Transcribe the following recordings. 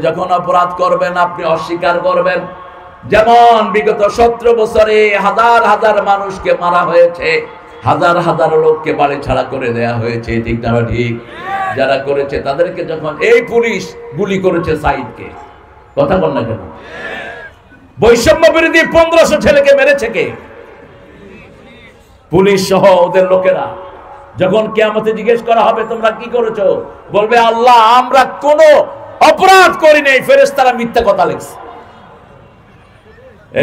যখন অপরাধ করবেন আপনি অস্বীকার করবেন। যেমন বিগত 17 বছরে হাজার হাজার মানুষকে মারা হয়েছে, হাজার হাজার লোককে বাড়ি ছাড়া করে দেয়া হয়েছে, ঠিক না ঠিক? যারা করেছে তাদেরকে যখন এই পুলিশ গুলি করেছে সাইদকে, কথা বল না কেন? বৈষম্য বিরোধী 1500 ছেলেকে মেরেছে কে? পুলিশ সহ ওদের লোকেরা। যখন কিয়ামতে জিজ্ঞেস করা হবে তোমরা কি করেছো, বলবে আল্লাহ আমরা কোনো অপরাধ করি নাই, ফেরেশতারা মিথ্যা কথা লিখছে।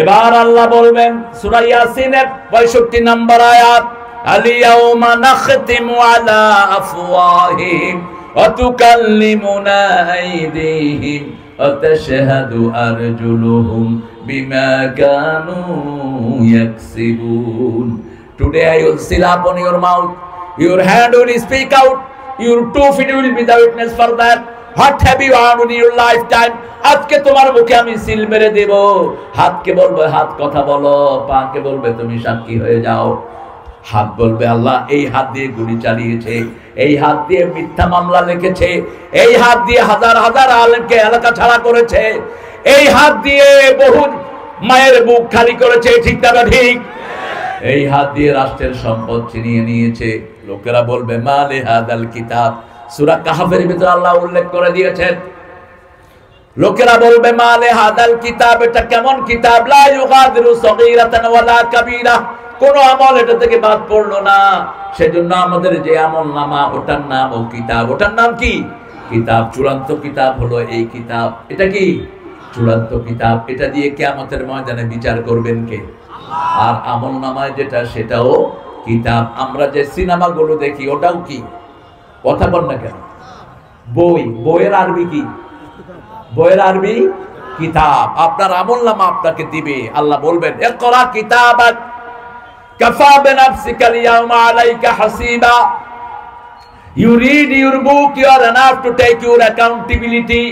এবার আল্লাহ বলবেন সূরা ইয়াসিনের 65 নম্বর আয়াত, আল-ইয়াওমা নাখতিমু আলা আফওয়াহিহিম ওয়া তুকাল্লিমুনা আইদিহিম ওয়া তাশহাদু আরজুলুহুম বিমা Kanu ইয়াকসিবুন। Today I will seal upon your mouth, your hand will speak out, your 2 feet will be the witness for that. What have you done in your lifetime? আজকে তোমার মুখে আমি সিল মেরে দেব। হাতকে বলবে হাত কথা বলো, পাকে বলবে তুমি সাক্ষী হয়ে যাও। হাত বলবে আল্লাহ এই হাত দিয়ে গুলি চালিয়েছে, এই হাত দিয়ে মিথ্যা মামলা লিখেছে, এই হাত দিয়ে হাজার হাজার আলেমকে এলাকা ছাড়া করেছে, এই হাত দিয়ে বহু মায়ের বুক খালি করেছে, ঠিক না ঠিক? এই হাত দিয়ে রাষ্ট্রের সম্পদ ছিনিয়ে নিয়েছে। লোকেরা বলবে মালে হাদাল কিতাব, সূরা কাহফের ভিতরে আল্লাহ উল্লেখ করে দিয়েছেন। লোকেরা বলবে মালে হাদাল কিতাব, এটা কেমন কিতাব, লা ইউগাদিরু সগীরাতান ওয়ালা কাবীরা, কোন আমল এটা থেকে বাদ পড়লো না। সেজন্য আমাদের যে আমলনামা ওটার নাম ও কিতাব, ওটার নাম কি? কিতাব। চূড়ান্ত কিতাব হলো এই কিতাব। এটা কি চূড়ান্ত কিতাব? এটা দিয়ে কিয়ামতের ময়দানে বিচার করবেন কে? আর আমলনামায় যেটা সেটাও কিতাব। আমরা যে সিনেমাগুলো দেখি ওটাও কি? কথা বল না কেন? বই। বইয়ের আরবি কি? বইয়ের আরবি কিতাব। আপনার আমলনামা আপনাকে দিবে। আল্লাহ বলবেন ইকরা কিতাবাক কাফা বিনাফসিকা আল-ইয়াওমা আলাইকা হাসিবা। You read your book, you are enough to take your accountability.